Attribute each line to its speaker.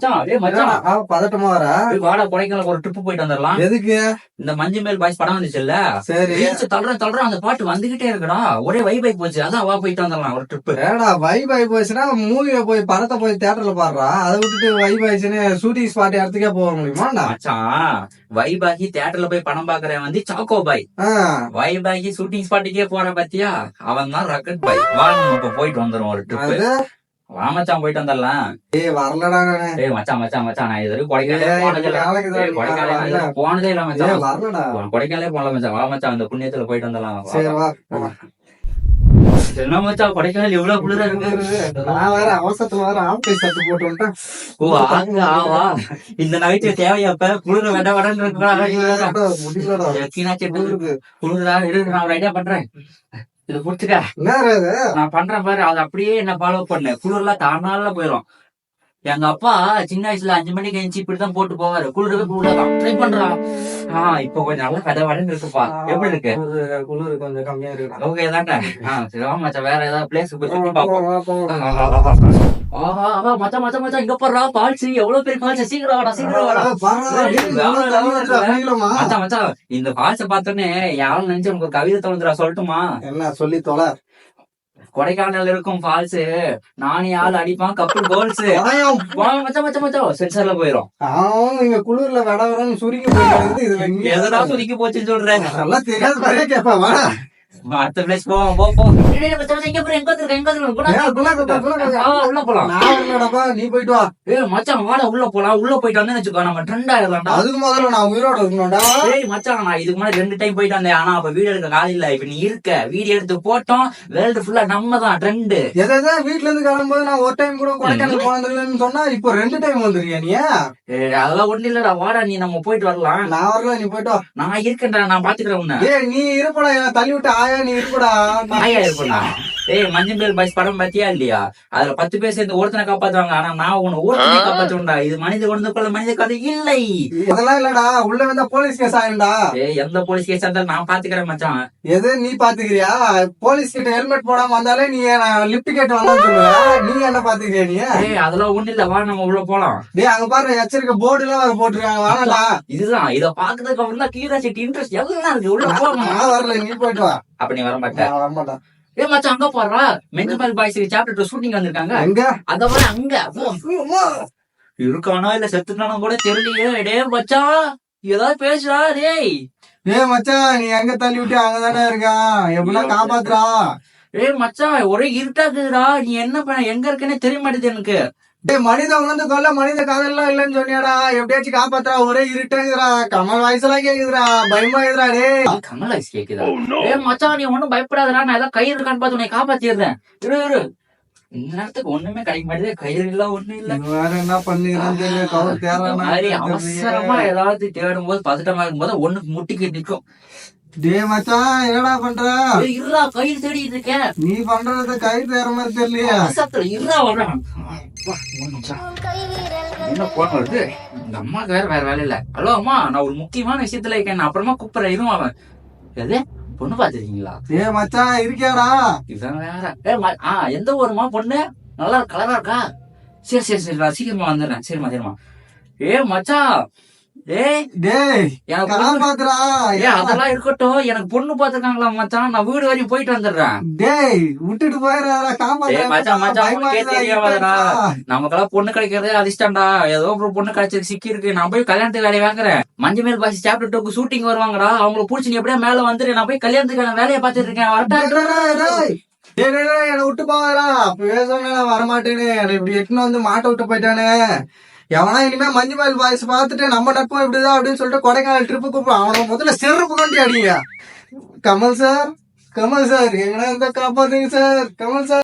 Speaker 1: மச்சான் டேய் மச்சான்
Speaker 2: பதட்டமா வர
Speaker 1: வாடா கொடைக்கானல் ஒரு ட்ரிப் போயிட்டு வந்துடலாம்.
Speaker 2: எதுக்கு?
Speaker 1: இந்த மஞ்சு மேல் பாய்ஸ் படம் வந்துச்சுல்ல,
Speaker 2: சரி
Speaker 1: தள்ளுறேன் அந்த பாட்டு வந்துகிட்டே இருக்குடா, ஒரே வைபாய் போச்சு. அதான் வா போயிட்டு வந்துடலாம் ஒரு ட்ரிப்.
Speaker 2: ஏடா வைபாய் போச்சுன்னா மூவிய போய் படத்தை போய் தியேட்டர்ல பாடுறா, அதை விட்டுட்டு வைபாய்ஸ்ன்னு ஷூட்டிங் ஸ்பாட் இடத்துக்கே போக முடியுமா?
Speaker 1: மச்சான் வைபாகி தியேட்டர்ல போய் படம் பாக்குறேன் வந்து சாக்கோ பாய், வைபாகி ஷூட்டிங் ஸ்பாட்டுக்கே போற பாத்தியா, அவன் தான் ராக்கெட் பாய். வா நம்ம போயிட்டு வந்துடும் ஒரு ட்ரிப். வா மச்சான் போயிட்டு வந்துடலாம்.
Speaker 2: வரலடா
Speaker 1: மச்சான் நான் இது கொடைக்கானலே போனதே இல்ல மச்சான். கொடைக்கானலே போனல மச்சான். வா மச்சான் அந்த புண்ணியத்துல போயிட்டு வந்துடலாம். என்ன மச்சான் கொடைக்கானல் எவ்வளவு குளிரா இருக்கு.
Speaker 2: நான் வேற அவசரத்துல வேற ஆம்பை சட்டு போட்டு வந்துட்டேன்.
Speaker 1: ஓ ஆவா இந்த நைட்டு தேவையாப்ப குளிர வெட வடன்னு குளிரா இருக்கு. நான் ஒரு ஐடியா பண்றேன், இது புடிச்சுக்க நான் பண்றேன் பாரு. அது அப்படியே என்ன ஃபாலோ பண்ணு, குளிர்லாம் தானால போயிடும். எங்க அப்பா சின்ன வயசுல 5 மணிக்கு எழுந்து இப்படிதான் போட்டு போவாரு. குளிர்தான் ட்ரை பண்றான். இப்ப கொஞ்சம் நல்லா கதை வடன்னு இருக்குப்பா. எப்படி இருக்கு?
Speaker 2: குளிர் கொஞ்சம் கம்மியா இருக்கு.
Speaker 1: ஓகே தானே? சரி மச்சான் வேற ஏதாவது பிளேஸ் மச்சான் இங்க போடுறா பால்ஸ். எவ்வளவு பெரிய பால்ஸ், சீக்கிரம் வாடா. மச்சான் இந்த பால்ஸ பார்த்தோன்னே யாரும் நினைச்சு உங்களுக்கு கவிதை தோணுதுரா, சொல்லட்டுமா?
Speaker 2: என்ன சொல்லி தொலை.
Speaker 1: கொடைக்கானல் இருக்கும் ஃபால்ஸ், நானே ஆள் அடிப்பான் கப்பல் கோல்ஸ். மச்சான் சென்சார்ல போயிரும்.
Speaker 2: நீங்க குளிர்ல வட வரன்னு சுருக்கி போயிட்டு இதுல
Speaker 1: எதனா சுருக்கி போச்சுன்னு சொல்றேன்.
Speaker 2: நல்லா தெரியாத மாதிரியே கேப்பா. வாடா
Speaker 1: அடுத்த பிளேஸ் போவோம்.
Speaker 2: நீ போயிட்டு வா.
Speaker 1: மச்சான் வாடா உள்ள போலாம். உள்ள போயிட்டு வந்து வச்சுக்கோ, நம்ம ட்ரெண்ட் ஆயிடலாம்டா.
Speaker 2: அதுக்கு முதல்ல நான் உயிரோட இருக்கணும்டா.
Speaker 1: மச்சான் நான் இதுக்கு முன்னாடி 2 டைம் போயிட்டு வந்தேன். ஆனா அப்ப வீடியோ எடுக்க கால இல்ல. இப்ப நீ இருக்க, வீடியோ எடுத்து போட்டோம். வேர்ல்டு ஃபுல்லா நம்ம தான் ட்ரெண்ட்.
Speaker 2: எதாவது வீட்டுல இருந்து கிளம்பும்போது நான் ஒரு டைம் கூட கொடைக்கானல் போனதில்லைன்னு சொன்னா இப்போ 2 டைம் வந்துருக்கியா நீ?
Speaker 1: அதெல்லாம் ஒண்ணு இல்லடா, வாடா நீ நம்ம போயிட்டு வரலாம்.
Speaker 2: நான் வரல, நீ போயிட்டு வா.
Speaker 1: நான் இருக்கேன்டா, நான் பாத்துக்கிறேன் உன்ன.
Speaker 2: நீ இருப்படா, தள்ளி விட்டு ஆயா நீ இருப்படா.
Speaker 1: ஆயா இருப்பா. மஞ்சள் மேல் பாய்ஸ் படம் பாத்தியா இல்லையா? அதுல 10 பேர் சேர்ந்து ஒருத்தனை காப்பாத்துவாங்க. ஆனா நான் உன்னை ஒருத்தனை காப்பாற்றுவேன்டா. இது மனித கொண்டு மனித கதை இல்லை.
Speaker 2: அதெல்லாம் இல்லடா, உள்ள வந்தா போலீஸ் கேஸ் ஆயிருந்தா.
Speaker 1: எந்த போலீஸ் கேஸ் இருந்தாலும் நான் பாத்துக்கிறேன் மச்சான்.
Speaker 2: எது நீ பாத்துக்கிறியா? போலீஸ் கிட்ட ஹெல்மெட் போடாம வந்தாலே நீ லிப்ட் கேட்டு வந்தா சொல்லுவ. நீ என்ன பாத்துக்கிறியா? நீ
Speaker 1: அதெல்லாம் ஒண்ணு இல்ல, வா நம்ம உள்ள போலாம்.
Speaker 2: அங்க பாரு எச்சரிக்கை போர்டு எல்லாம் போட்டுருக்காங்க. வாடா.
Speaker 1: இதுதான் இத பாக்குறதுக்கு அப்புறம் தான் கியூரியாசிட்டி இன்ட்ரெஸ்ட் எல்லாம் இருக்கு. உள்ள போலாம்.
Speaker 2: நான் வரல, நீ போயிட்டு வா.
Speaker 1: அப்ப நீ வர மாட்டேன்.
Speaker 2: வரமாட்டேன்.
Speaker 1: மச்சான் அங்க போறா, மென்டல் பாய்ஸ் சாப்டர் 2 ஷூட்டிங் வந்திருக்காங்க.
Speaker 2: எங்க?
Speaker 1: அத வர அங்க இருக்கானா இல்ல செத்துட்டானா கூட தெரியலையே. டே மச்சான் ஏதாவது பேசுறா. டேய்
Speaker 2: மச்சான் நீ எங்க தள்ளி விட்டு அங்கதானே இருக்கான், எப்படின்னா காப்பாத்துறா.
Speaker 1: மச்சான் ஒரே இருட்டாக்குதுடா. நீ என்ன பண்ண, எங்க இருக்கேன்னு தெரிய மாட்டேது எனக்கு.
Speaker 2: மனித உணர்ந்து கொள்ள மனித காதல்லாம் இல்லன்னு சொன்னியாடா, எப்படியாச்சும் காப்பாத்துறா. ஒரே இருட்டாங்குதுடா, கமல் வாய்ஸ் எல்லாம் கேக்குதுடா, பயமா இருக்குதுடா.
Speaker 1: கமல் வாய்ஸ் கேக்குதா? மச்சான் நீ ஒண்ணும் பயப்படாதடா, நான் ஏதாவது கயிறு இருக்கான்னு பார்த்து உன்னை காப்பாத்திடுறேன். இரு இந்த நேரத்துக்கு ஒண்ணுமே கிடைக்க மாட்டேது, கயிறு இல்ல ஒண்ணும் இல்ல.
Speaker 2: வேற என்ன பண்ணுறேன்
Speaker 1: அவசரமா ஏதாவது தேடும் போது பதட்டமா இருக்கும் போது ஒண்ணு முட்டிக்கு நிற்கும்.
Speaker 2: மச்சான் என்னடா பண்ற?
Speaker 1: இருடா கயிறு தேடிட்டு இருக்கேன்.
Speaker 2: நீ பண்றது கயிறு தேற மாதிரி தெரியலையா?
Speaker 1: இருடா வர்றேன். என்ன போன் வருது? இந்த அம்மாக்கு வேற வேலை இல்ல. ஹலோ அம்மா, நான் ஒரு முக்கியமான விஷயத்துல இருக்கேன், அப்புறமா கூப்பிடுறேன். இருமா. அவன் எது பொண்ணு பாத்துருக்கீங்களா?
Speaker 2: மச்சான் இருக்கியாடா?
Speaker 1: இதான் வேற. எந்த ஊருமா பொண்ணு? நல்லா கலரா இருக்கா? சரி சீக்கிரமா வந்துடுறேன். சரிமா. மச்சான் அதெல்லாம் இருக்கட்டும், எனக்கு பொண்ணு பாத்துருக்காங்களா மச்சான்? நான் வீடு வரையும் போயிட்டு வந்துடுறேன்.
Speaker 2: விட்டுட்டு போயிடுறா.
Speaker 1: நமக்கெல்லாம் பொண்ணு கிடைக்கிறதே அதிர்ஷ்டம்டா. ஏதோ பொண்ணு கிடைச்சது சிக்கி இருக்கு. நான் போய் கல்யாணத்துக்கு வேலையை வாங்குறேன். மஞ்சள் மேல் பாய்ஸ் சாப்டர் 2 ஷூட்டிங் வருவாங்கடா. அவங்களை புடிச்சு நீ எப்படியா மேல வந்துரு. நான் போய் கல்யாணத்துக்கான வேலையை பாத்துட்டு இருக்கேன்.
Speaker 2: என்ன விட்டு போவாரா? பேச வரமாட்டேன்னு இப்படி எட்டுன்னு வந்து மாட்ட விட்டு போயிட்டானே. எவனா இனிமே மஞ்சள் மேல் பாய்ஸ் பாத்துட்டு நம்ம நட்பம் இப்படிதான் அப்படின்னு சொல்லிட்டு கொடைக்கானல் ட்ரிப்பு கூப்பிடும். அவனை முதல்ல செருப்பு கொண்டு அடிங்க. கமல் சார் எங்கன்னா இருந்தா காப்பாத்துங்க சார். கமல் சார்.